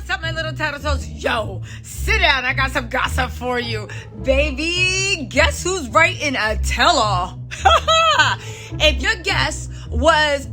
What's up, my little Tattle Tells? Yo, sit down. I got some gossip for you. Baby, guess who's writing a tell-all? If your guess was...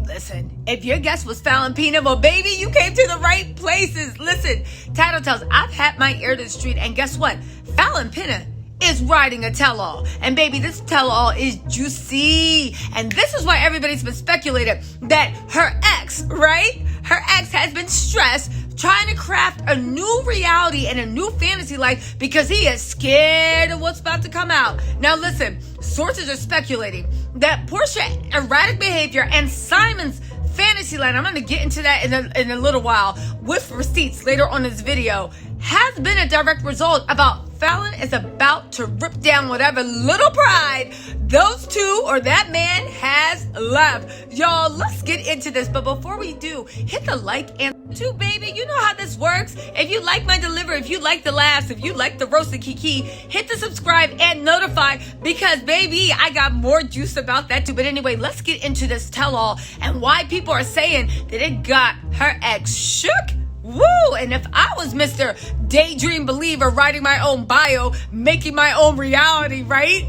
Listen, if your guess was Falynn Pina, well, baby, you came to the right places. Listen, Tattle Tells, I've had my ear to the street, and guess what? Falynn Pina is writing a tell-all. And baby, this tell-all is juicy. And this is why everybody's been speculating that her ex, right? Her ex has been stressed trying to craft a new reality and a new fantasy life because he is scared of what's about to come out. Now listen, sources are speculating that Porsha erratic behavior and Simon's fantasy line, I'm going to get into that in a little while with receipts later on this video, has been a direct result about Falynn is about to rip down whatever little pride those two or that man has left. Y'all, let's get into this. But before we do, hit the like and too, baby. You know how this works. If you like my delivery, if you like the laughs, if you like the roasted kiki, hit the subscribe and notify because, baby, I got more juice about that too. But anyway, let's get into this tell-all and why people are saying that it got her ex shook. Woo! And if I was Mr. Daydream Believer writing my own bio, making my own reality, right?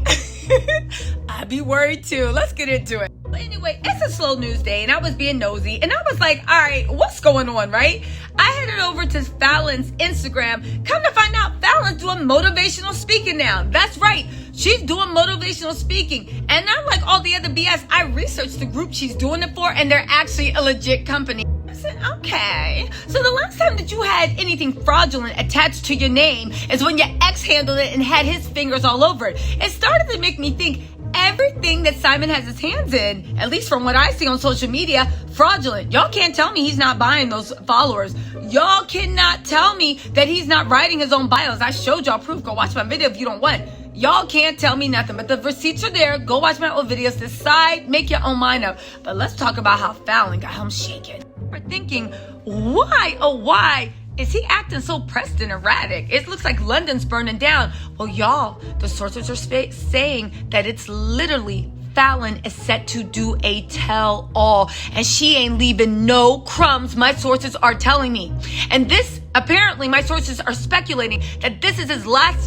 I'd be worried too. Let's get into it. But anyway, it's a slow news day and I was being nosy and I was like, all right, what's going on, right? I headed over to Falynn's Instagram. Come to find out, Falynn's doing motivational speaking now. That's right. She's doing motivational speaking. And not like all the other BS, I researched the group she's doing it for and they're actually a legit company. I said, okay. So the last time that you had anything fraudulent attached to your name is when your ex handled it and had his fingers all over it. It started to make me think everything that Simon has his hands in, at least from what I see on social media, fraudulent. Y'all can't tell me he's not buying those followers. Y'all cannot tell me that he's not writing his own bios. I showed y'all proof. Go watch my video if you don't want. Y'all can't tell me nothing, but the receipts are there. Go watch my old videos. Decide, make your own mind up. But let's talk about how Falynn got him shaking. We're thinking, why, oh why is he acting so pressed and erratic? It looks like London's burning down. Well, y'all, the sources are saying that it's literally Falynn is set to do a tell-all, and she ain't leaving no crumbs, my sources are telling me. And this, apparently, my sources are speculating that this is his last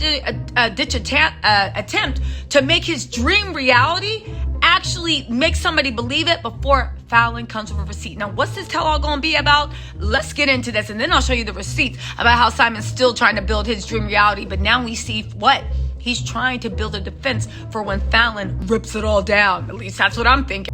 ditch attempt to make his dream reality, actually make somebody believe it before Falynn comes with a receipt. Now, what's this tell-all going to be about? Let's get into this, and then I'll show you the receipts about how Simon's still trying to build his dream reality, but now we see what? He's trying to build a defense for when Falynn rips it all down. At least that's what I'm thinking.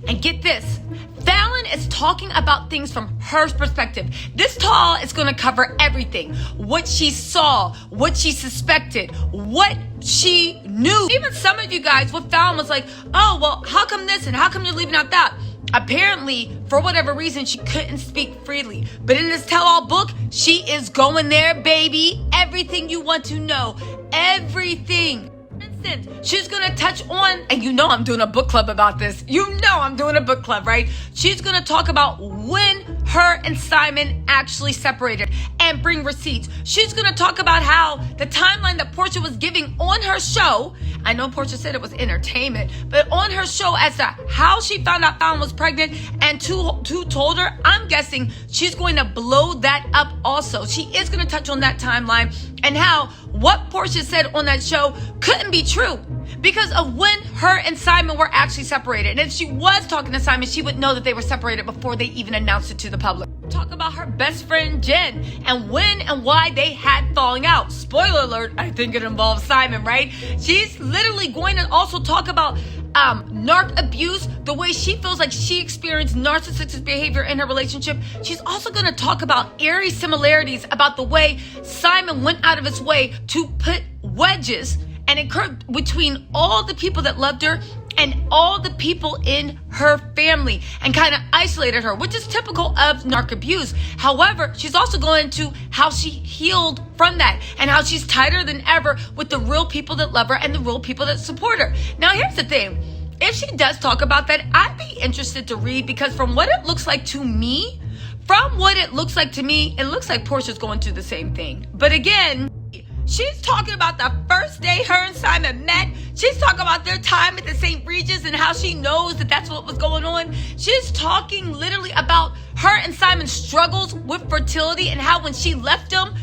And get this, Falynn is talking about things from her perspective. This tell is going to cover everything. What she saw, what she suspected, what she knew. Even some of you guys, what Falynn was like, oh, well, how come this and how come you're leaving out that? Apparently, for whatever reason, she couldn't speak freely. But in this tell-all book, she is going there, baby. Everything you want to know. Everything. For instance, she's going to touch on, and you know I'm doing a book club about this. You know I'm doing a book club, right? She's going to talk about when her and Simon actually separated and bring receipts. She's going to talk about how the timeline that Porsha was giving on her show, I know Porsha said it was entertainment, but on her show as to how she found out Falynn was pregnant and who told her, I'm guessing she's going to blow that up also. She is going to touch on that timeline and how what Porsha said on that show couldn't be true because of when her and Simon were actually separated. And if she was talking to Simon, she would know that they were separated before they even announced it to the public. Talk about her best friend Jen and when and why they had falling out. Spoiler alert, I think it involves Simon, right? She's literally going to also talk about narc abuse, the way she feels like she experienced narcissistic behavior in her relationship. She's also going to talk about eerie similarities about the way Simon went out of his way to put wedges and occurred between all the people that loved her and all the people in her family and kind of isolated her, which is typical of narc abuse. However, she's also going into how she healed from that and how she's tighter than ever with the real people that love her and the real people that support her. Now, here's the thing. If she does talk about that, I'd be interested to read because from what it looks like to me, it looks like Porsha's going through the same thing. But again, She's talking about the first day her and Simon met. She's talking about their time at the St. Regis and how she knows that that's what was going on. She's talking literally about her and Simon's struggles with fertility and how when she left him,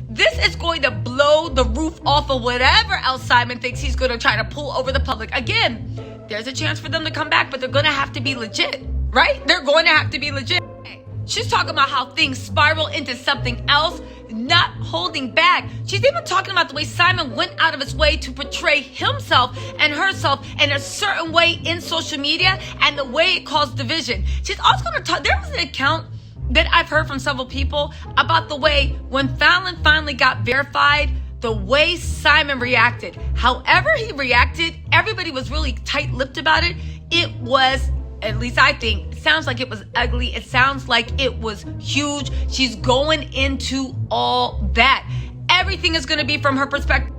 this is going to blow the roof off of whatever else Simon thinks he's going to try to pull over the public. Again, there's a chance for them to come back, but they're going to have to be legit, right? They're going to have to be legit. She's talking about how things spiral into something else, not holding back. She's even talking about the way Simon went out of his way to portray himself and herself in a certain way in social media and the way it caused division. She's also going to talk, there was an account that I've heard from several people about the way when Falynn finally got verified, the way Simon reacted. However he reacted, everybody was really tight-lipped about it. It was, at least I think, it sounds like it was ugly. It sounds like it was huge. She's going into all that. Everything is going to be from her perspective.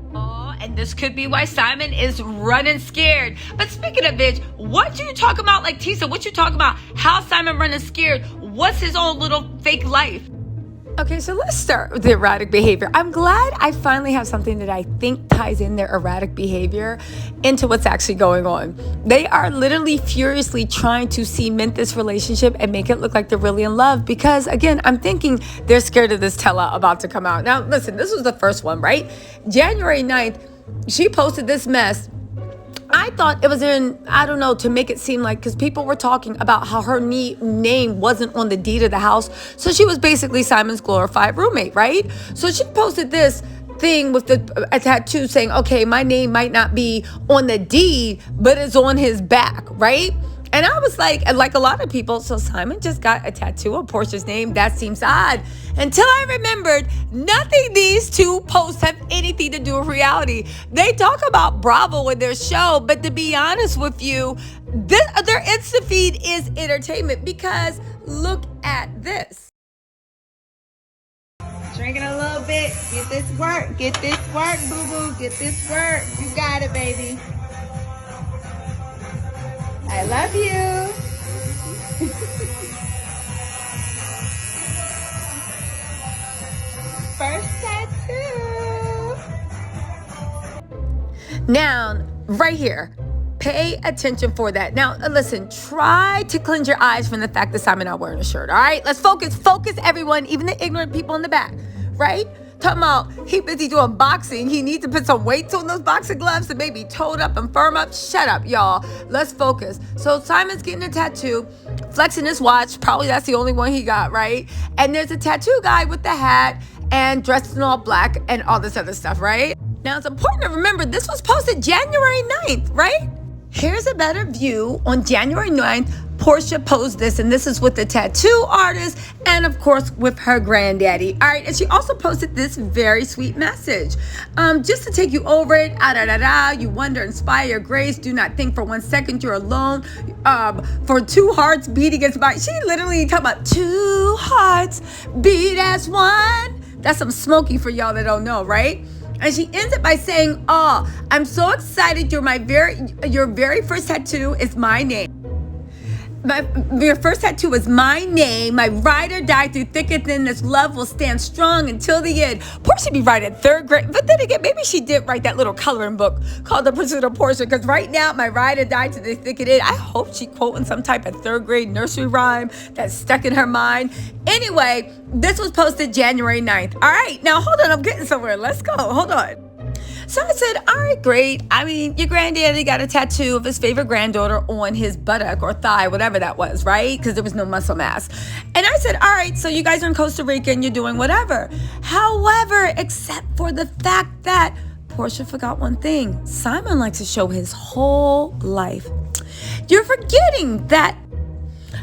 And this could be why Simon is running scared. But speaking of which, what you talking about, like Tisa, what you talking about? How Simon running scared? What's his own little fake life? Okay, so let's start with the erratic behavior. I'm glad I finally have something that I think ties in their erratic behavior into what's actually going on. They are literally furiously trying to cement this relationship and make it look like they're really in love because, again, I'm thinking they're scared of this Tella about to come out. Now, listen, this was the first one, right? January 9th, she posted this mess. I thought it was to make it seem like, because people were talking about how her name wasn't on the deed of the house. So she was basically Simon's glorified roommate, right? So she posted this thing with a tattoo saying, okay, my name might not be on the deed, but it's on his back, right? And I was like a lot of people, so Simon just got a tattoo of Porsha's name. That seems odd. Until I remembered, nothing these two posts have anything to do with reality. They talk about Bravo in their show, but to be honest with you, their Insta feed is entertainment because look at this. Drinking a little bit. Get this work. Get this work, boo-boo. Get this work. You got it, baby. I love you. First tattoo. Now, right here, pay attention for that. Now, listen, try to cleanse your eyes from the fact that Simon not wearing a shirt, all right? Let's focus everyone, even the ignorant people in the back, right? Talking about he busy doing boxing. He needs to put some weights on those boxing gloves to maybe toed up and firm up. Shut up, y'all. Let's focus. So Simon's getting a tattoo, flexing his watch. Probably that's the only one he got, right? And there's a tattoo guy with the hat and dressed in all black and all this other stuff, right? Now, it's important to remember this was posted January 9th, right? Here's a better view on January 9th. Porsha posed this, and this is with the tattoo artist and, of course, with her granddaddy. All right, and she also posted this very sweet message. Just to take you over it, you wonder, inspire, grace, do not think for 1 second you're alone. For two hearts beat against mine. She literally talking about two hearts beat as one. That's some smoky for y'all that don't know, right? And she ends it by saying, "Oh, I'm so excited. Your very first tattoo is my name. Your first tattoo is my name. My ride or die through thick and thin. This love will stand strong until the end." Porsha be right at third grade. But then again, maybe she did write that little coloring book called The Pursuit of Porsha. Because right now, my ride or die to the thick and thin. I hope she quoting some type of third grade nursery rhyme that's stuck in her mind. Anyway, this was posted January 9th. All right, now hold on. I'm getting somewhere. Let's go. Hold on. So I said, all right, great. I mean, your granddaddy got a tattoo of his favorite granddaughter on his buttock or thigh, whatever that was, right? Because there was no muscle mass. And I said, all right, so you guys are in Costa Rica and you're doing whatever. However, except for the fact that Porsha forgot one thing. Simon likes to show his whole life. You're forgetting that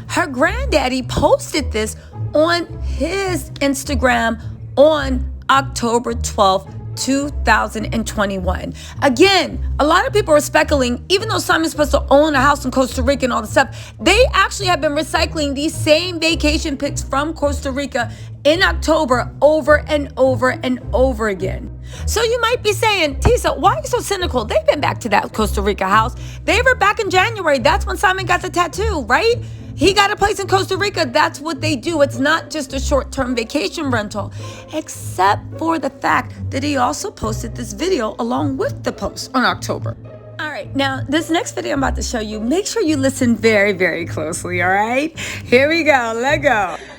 her granddaddy posted this on his Instagram on October 12th. 2021. Again, a lot of people are speculating, even though Simon's supposed to own a house in Costa Rica and all this stuff, they actually have been recycling these same vacation pics from Costa Rica in October over and over and over again. So you might be saying, Tisa, why are you so cynical? They've been back to that Costa Rica house. They were back in January. That's when Simon got the tattoo, right? He got a place in Costa Rica. That's what they do. It's not just a short-term vacation rental, except for the fact that he also posted this video along with the post on October. All right, now this next video I'm about to show you, make sure you listen very, very closely, all right? Here we go, let go. It's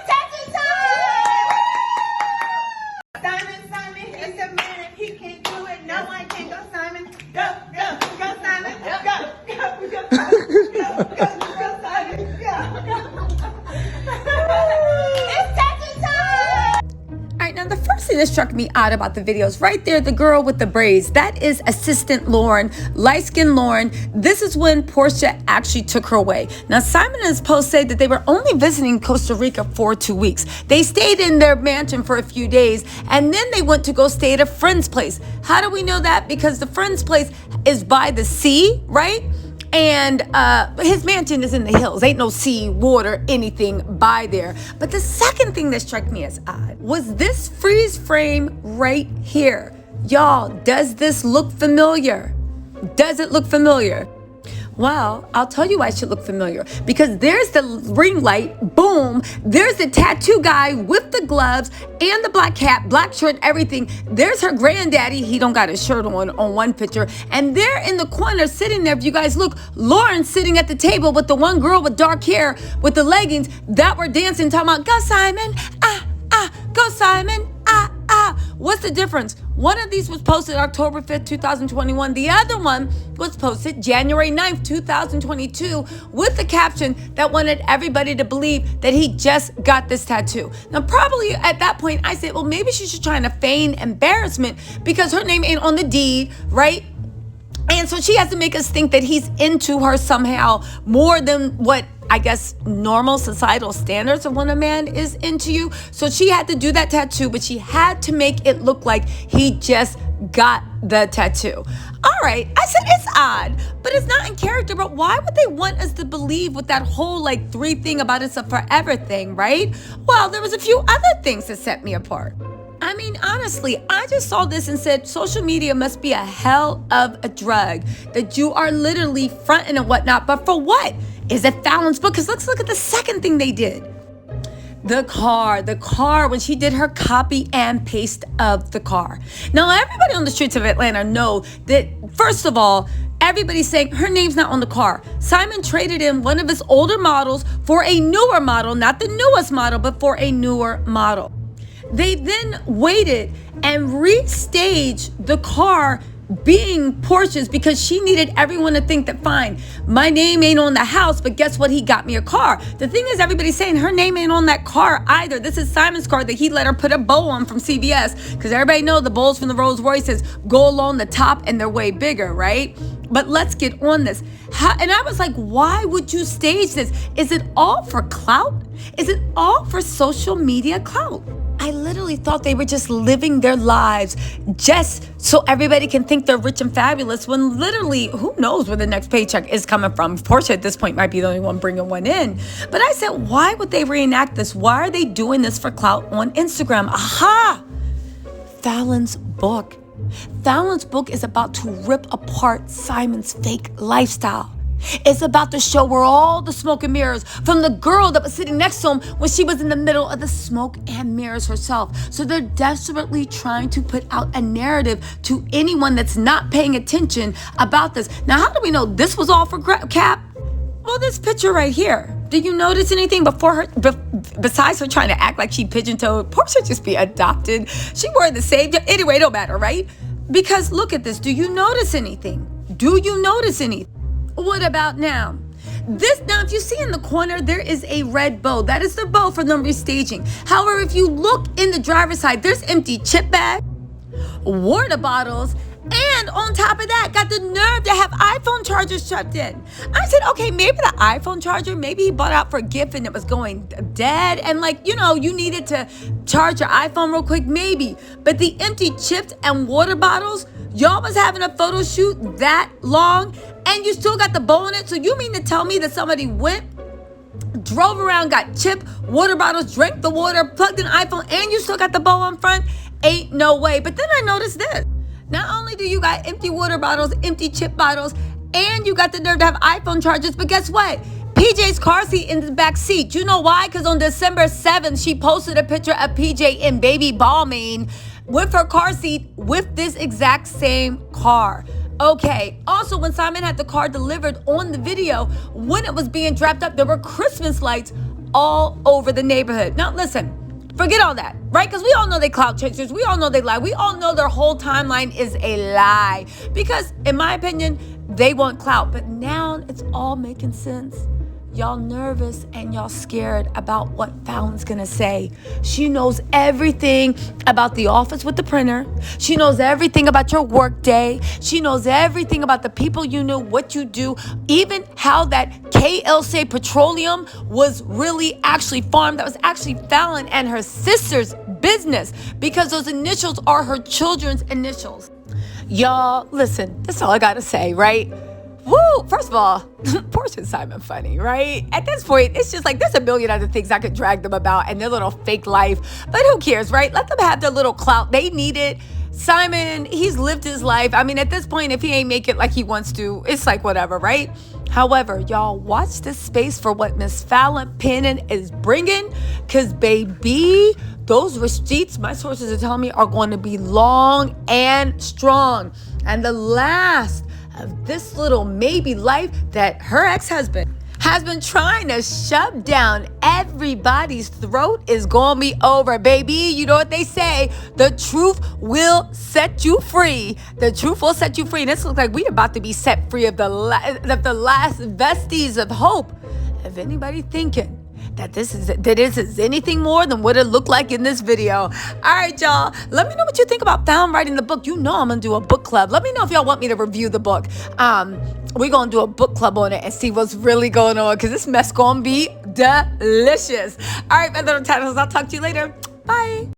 Tattle Tells! Simon, is a man. If he can't do it, no one can. Go, Simon. Go, Simon. Go, Simon. Go. It's Tattle Tells! All right, now the first thing that struck me out about the videos, right there, the girl with the braids, that is assistant Lauren, light-skinned Lauren. This is when Porsha actually took her away. Now, Simon in his post said that they were only visiting Costa Rica for 2 weeks. They stayed in their mansion for a few days, and then they went to go stay at a friend's place. How do we know that? Because the friend's place is by the sea, right? And his mansion is in the hills. Ain't no sea, water, anything by there. But the second thing that struck me as odd was this freeze frame right here. Y'all, does this look familiar? Does it look familiar? Well, I'll tell you why it should look familiar. Because there's the ring light, boom. There's the tattoo guy with the gloves and the black hat, black shirt, everything. There's her granddaddy. He don't got his shirt on one picture. And there in the corner sitting there, if you guys look, Lauren's sitting at the table with the one girl with dark hair with the leggings that were dancing, talking about, go Simon, go Simon, What's the difference? One of these was posted October 5th, 2021. The other one was posted January 9th, 2022 with the caption that wanted everybody to believe that he just got this tattoo. Now, probably at that point, I said, well, maybe she's just trying to feign embarrassment because her name ain't on the deed, right? And so she has to make us think that he's into her somehow more than what I guess normal societal standards of when a man is into you. So she had to do that tattoo, but she had to make it look like he just got the tattoo. All right, I said it's odd, but it's not in character. But why would they want us to believe with that whole like 3 thing about it's a forever thing, right? Well, there was a few other things that set me apart. I mean, honestly, I just saw this and said social media must be a hell of a drug that you are literally fronting and whatnot. But for what? Is it Falynn's book? Because let's look at the second thing they did. The car, when she did her copy and paste of the car. Now, everybody on the streets of Atlanta know that, first of all, everybody's saying her name's not on the car. Simon traded in one of his older models for a newer model, not the newest model, but for a newer model. They then waited and restaged the car being Porscha's because she needed everyone to think that, fine, my name ain't on the house, but guess what? He got me a car. The thing is, everybody's saying her name ain't on that car either. This is Simon's car that he let her put a bow on from CVS because everybody know the bows from the Rolls Royces go along the top and they're way bigger, right? But let's get on this. And I was like, why would you stage this? Is it all for clout? Is it all for social media clout? I literally thought they were just living their lives just so everybody can think they're rich and fabulous when literally, who knows where the next paycheck is coming from? Porsha at this point might be the only one bringing one in. But I said, why would they reenact this? Why are they doing this for clout on Instagram? Aha! Falynn's book. Falynn's book is about to rip apart Simon's fake lifestyle. It's about to show her all the smoke and mirrors from the girl that was sitting next to him when she was in the middle of the smoke and mirrors herself. So they're desperately trying to put out a narrative to anyone that's not paying attention about this. Now, how do we know this was all for Cap? Well, this picture right here. Did you notice anything before her, besides her trying to act like she pigeon-toed? Porsha just be adopted. She wore the same. Anyway, it don't matter, right? Because look at this. Do you notice anything? Do you notice anything? What about now? Now, if you see in the corner, there is a red bow. That is the bow for them restaging. However, if you look in the driver's side, there's empty chip bag, water bottles, and on top of that, got the nerve to have iPhone chargers strapped in. I said, okay, maybe the iPhone charger, maybe he bought out for a gift and it was going dead. And like, you needed to charge your iPhone real quick, maybe. But the empty chips and water bottles, y'all was having a photo shoot that long and you still got the bow in it? So you mean to tell me that somebody went, drove around, got chip, water bottles, drank the water, plugged in iPhone, and you still got the bow on front? Ain't no way. But then I noticed this. Not only do you got empty water bottles, empty chip bottles, and you got the nerve to have iPhone chargers, but guess what? PJ's car seat in the back seat. You know why? Because on December 7th, she posted a picture of PJ in baby Balmain with her car seat with this exact same car. Okay, also when Simon had the car delivered on the video, when it was being wrapped up, there were Christmas lights all over the neighborhood. Now listen, forget all that, right? Because we all know they clout chasers. We all know they lie. We all know their whole timeline is a lie. Because in my opinion, they want clout. But now it's all making sense. Y'all nervous and y'all scared about what Falynn's gonna say. She knows everything about the office with the printer. She knows everything about your work day. She knows everything about the people you knew, what you do, even how that KLC Petroleum was really actually farmed. That was actually Falynn and her sister's business because those initials are her children's initials. Y'all, listen, that's all I gotta say, right? Woo! First of all, Porsha and Simon funny, right? At this point, it's just like there's a million other things I could drag them about and their little fake life. But who cares, right? Let them have their little clout. They need it. Simon, he's lived his life. I mean, at this point, if he ain't make it like he wants to, it's like whatever, right? However, y'all watch this space for what Miss Falynn Pina is bringing. Because, baby, those receipts, my sources are telling me, are going to be long and strong. And the last of this little maybe life that her ex-husband has been trying to shove down everybody's throat is gonna be over, baby. You know what they say, the truth will set you free. The truth will set you free. And this looks like we about to be set free of the last vestige of hope. If anybody thinking that this is anything more than what it looked like in this video. All right, y'all. Let me know what you think about Falynn writing the book. You know I'm going to do a book club. Let me know if y'all want me to review the book. We're going to do a book club on it and see what's really going on because this mess going to be delicious. All right, my little tattles. I'll talk to you later. Bye.